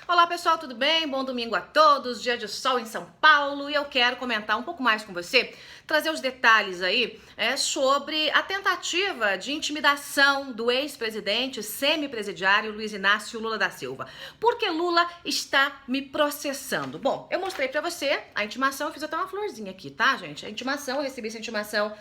Olá pessoal, tudo bem? Bom domingo a todos, dia de sol em São Paulo, e eu quero comentar um pouco mais com você, trazer os detalhes aí sobre a tentativa de intimidação do ex-presidente semi-presidiário Luiz Inácio Lula da Silva. Porque Lula está me processando. Bom, eu mostrei pra você a intimação, eu fiz até uma florzinha aqui, tá, gente? A intimação, eu recebi essa intimação,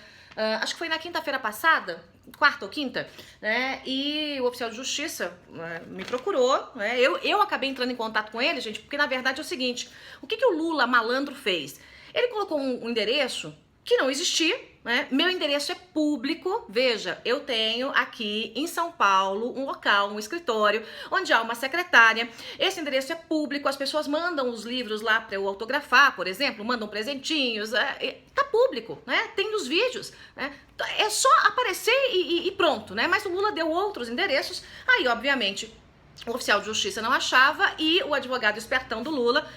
acho que foi na quinta-feira passada, quarta ou quinta, né? E o oficial de justiça me procurou, né? Eu acabei entrando em contato com ele, gente, porque na verdade é o seguinte: o que o Lula malandro fez? Ele colocou um endereço que não existia, né? Meu endereço é público. Veja, eu tenho aqui em São Tá um local, um escritório, onde há uma secretária. Esse endereço é público, as pessoas mandam os livros lá para eu autografar, por exemplo, mandam presentinhos, tá público, né? Tem os vídeos, né? É só aparecer e pronto, né? Mas o Lula deu outros endereços, aí obviamente o oficial de justiça não achava e o advogado espertão do Lula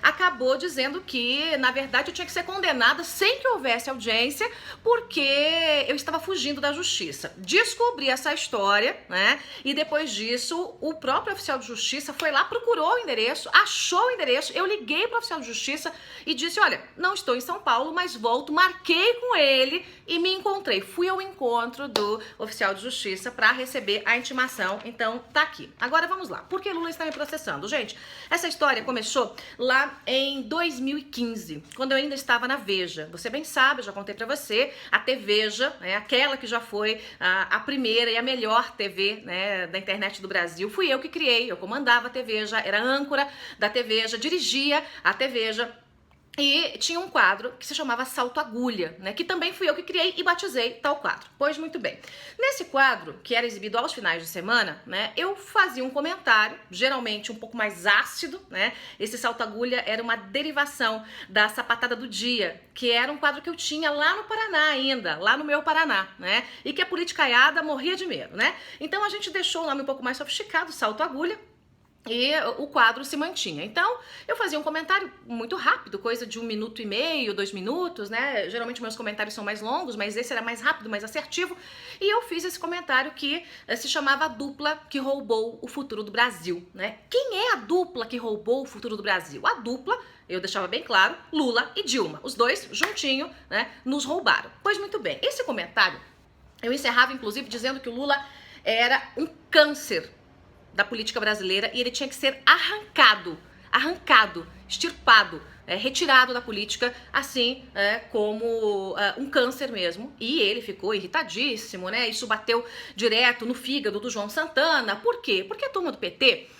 acabou dizendo que, na verdade, eu tinha que ser condenada sem que houvesse audiência porque eu estava fugindo da justiça. Descobri essa história, né? E depois disso, o próprio oficial de justiça foi lá, procurou o endereço, achou o endereço, eu liguei para o oficial de justiça e disse: olha, não estou em São Paulo, mas volto, marquei com ele e me encontrei. Fui ao encontro do oficial de justiça para receber a intimação, então tá aqui. Agora vamos lá. Por que Lula está me processando? Gente, essa história começou lá em 2015, quando eu ainda estava na Veja. Você bem sabe, eu já contei pra você, a TVeja, aquela que já foi a primeira e a melhor TV, né, da internet do Brasil. Fui eu que criei, eu comandava a TVeja, era âncora da TVeja, dirigia a TVeja. E tinha um quadro que se chamava Salto Agulha, né? Que também fui eu que criei e batizei tal quadro. Pois muito bem. Nesse quadro, que era exibido aos finais de semana, né? Eu fazia um comentário, geralmente um pouco mais ácido, né? Esse Salto Agulha era uma derivação da Sapatada do Dia, que era um quadro que eu tinha lá no Paraná ainda, lá no meu Paraná, né? E que a politicaiada morria de medo, né? Então a gente deixou o nome um pouco mais sofisticado, Salto Agulha, e o quadro se mantinha. Então, eu fazia um comentário muito rápido, coisa de 1 minuto e meio, 2 minutos, né? Geralmente meus comentários são mais longos, mas esse era mais rápido, mais assertivo. E eu fiz esse comentário que se chamava A Dupla que Roubou o Futuro do Brasil, né? Quem é a dupla que roubou o futuro do Brasil? A dupla, eu deixava bem claro, Lula e Dilma. Os dois, juntinho, né, nos roubaram. Pois muito bem, esse comentário, eu encerrava inclusive dizendo que o Lula era um câncer da política brasileira e ele tinha que ser arrancado, extirpado, retirado da política, assim como um câncer mesmo. E ele ficou irritadíssimo, né? Isso bateu direto no fígado do João Santana. Por quê? Porque a turma do PT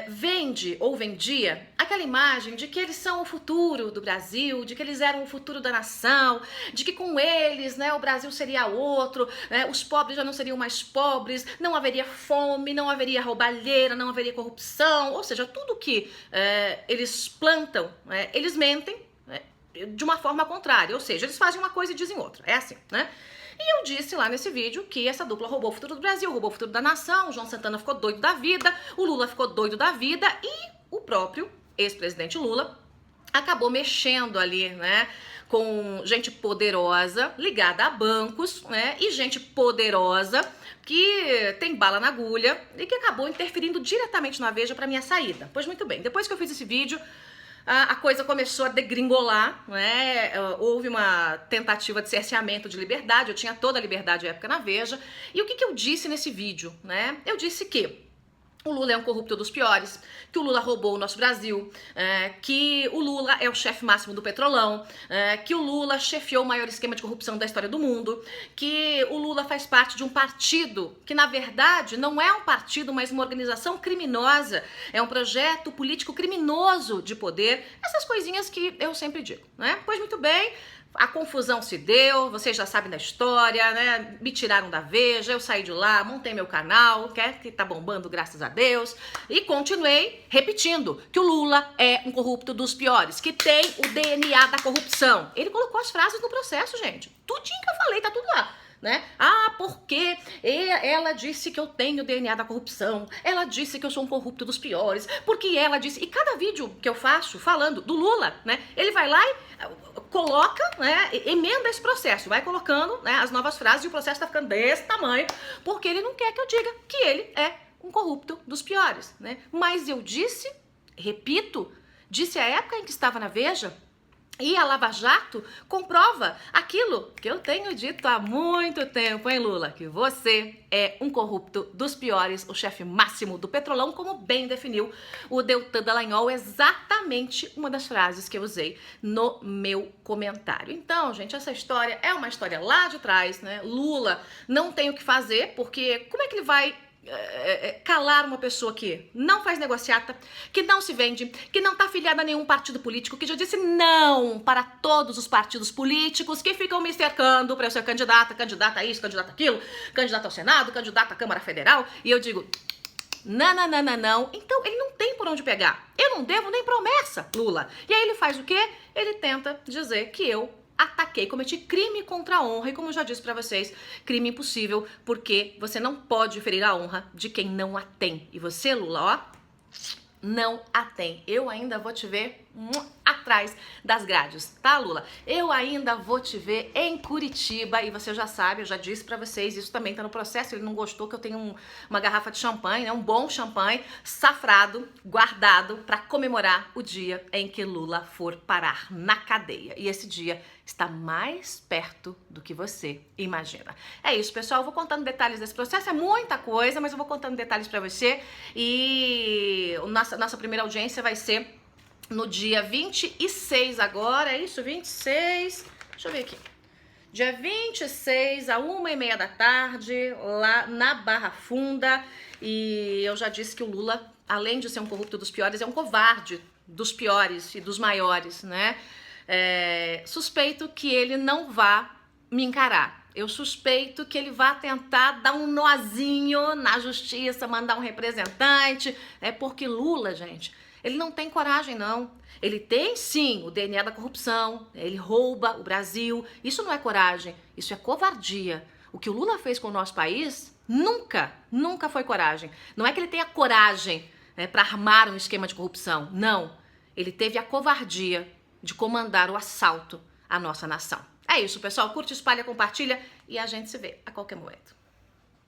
vende ou vendia aquela imagem de que eles são o futuro do Brasil, de que eles eram o futuro da nação, de que com eles, né, o Brasil seria outro, os pobres já não seriam mais pobres, não haveria fome, não haveria roubalheira, não haveria corrupção, ou seja, tudo que eles plantam, eles mentem de uma forma contrária, ou seja, eles fazem uma coisa e dizem outra, é assim, né? E eu disse lá nesse vídeo que essa dupla roubou o futuro do Brasil, roubou o futuro da nação, o João Santana ficou doido da vida, o Lula ficou doido da vida e o próprio ex-presidente Lula acabou mexendo ali, né, com gente poderosa, ligada a bancos, né, e gente poderosa que tem bala na agulha e que acabou interferindo diretamente na Veja para minha saída. Pois muito bem, depois que eu fiz esse vídeo, a coisa começou a degringolar, né? Houve uma tentativa de cerceamento de liberdade, eu tinha toda a liberdade à época na Veja. E o que eu disse nesse vídeo, né? Eu disse que o Lula é um corrupto dos piores, que o Lula roubou o nosso Brasil, que o Lula é o chefe máximo do Petrolão, que o Lula chefiou o maior esquema de corrupção da história do mundo, que o Lula faz parte de um partido que, na verdade, não é um partido, mas uma organização criminosa, é um projeto político criminoso de poder, essas coisinhas que eu sempre digo, né? Pois muito bem, a confusão se deu, vocês já sabem da história, né? Me tiraram da Veja, eu saí de lá, montei meu canal, que tá bombando, graças a Deus, e continuei repetindo que o Lula é um corrupto dos piores, que tem o DNA da corrupção. Ele colocou as frases no processo, gente. Tudinho que eu falei, tá tudo lá, né? Porque ela disse que eu tenho o DNA da corrupção, ela disse que eu sou um corrupto dos piores, porque ela disse... E cada vídeo que eu faço falando do Lula, né, ele vai lá e coloca, né, emenda esse processo, vai colocando, né, as novas frases e o processo tá ficando desse tamanho, porque ele não quer que eu diga que ele é um corrupto dos piores, né? Mas eu disse, repito, disse a época em que estava na Veja, e a Lava Jato comprova aquilo que eu tenho dito há muito tempo, hein, Lula? Que você é um corrupto dos piores, o chefe máximo do Petrolão, como bem definiu o Deltan Dallagnol, exatamente uma das frases que eu usei no meu comentário. Então, gente, essa história é uma história lá de trás, né? Lula não tem o que fazer, porque como é que ele vai calar uma pessoa que não faz negociata, que não se vende, que não está afiliada a nenhum partido político, que já disse não para todos os partidos políticos que ficam me cercando para eu ser candidata a isso, candidata a aquilo, candidata ao Senado, candidata à Câmara Federal, e eu digo não. Então ele não tem por onde pegar. Eu não devo nem promessa, Lula. E aí ele faz o quê? Ele tenta dizer que eu ataquei, cometi crime contra a honra, e como eu já disse pra vocês, crime impossível, porque você não pode ferir a honra de quem não a tem. E você, Lula, ó, não a tem. Eu ainda vou te ver atrás das grades, tá, Lula? Eu ainda vou te ver em Curitiba, e você já sabe, eu já disse pra vocês, isso também tá no processo, ele não gostou que eu tenho uma garrafa de champanhe, né, um bom champanhe, safrado, guardado, pra comemorar o dia em que Lula for parar na cadeia. E esse dia está mais perto do que você imagina. É isso, pessoal, eu vou contando detalhes desse processo, é muita coisa, mas eu vou contando detalhes pra você, e nossa primeira audiência vai ser no dia 26 agora, é isso? 26, deixa eu ver aqui. Dia 26, à 1h30 da tarde, lá na Barra Funda. E eu já disse que o Lula, além de ser um corrupto dos piores, é um covarde dos piores e dos maiores, né? Suspeito que ele não vá me encarar. Eu suspeito que ele vá tentar dar um nozinho na justiça, mandar um representante. É porque Lula, gente, ele não tem coragem, não. Ele tem, sim, o DNA da corrupção, ele rouba o Brasil. Isso não é coragem, isso é covardia. O que o Lula fez com o nosso país nunca foi coragem. Não é que ele tenha coragem, né, para armar um esquema de corrupção. Não, ele teve a covardia de comandar o assalto à nossa nação. É isso, pessoal. Curte, espalha, compartilha e a gente se vê a qualquer momento.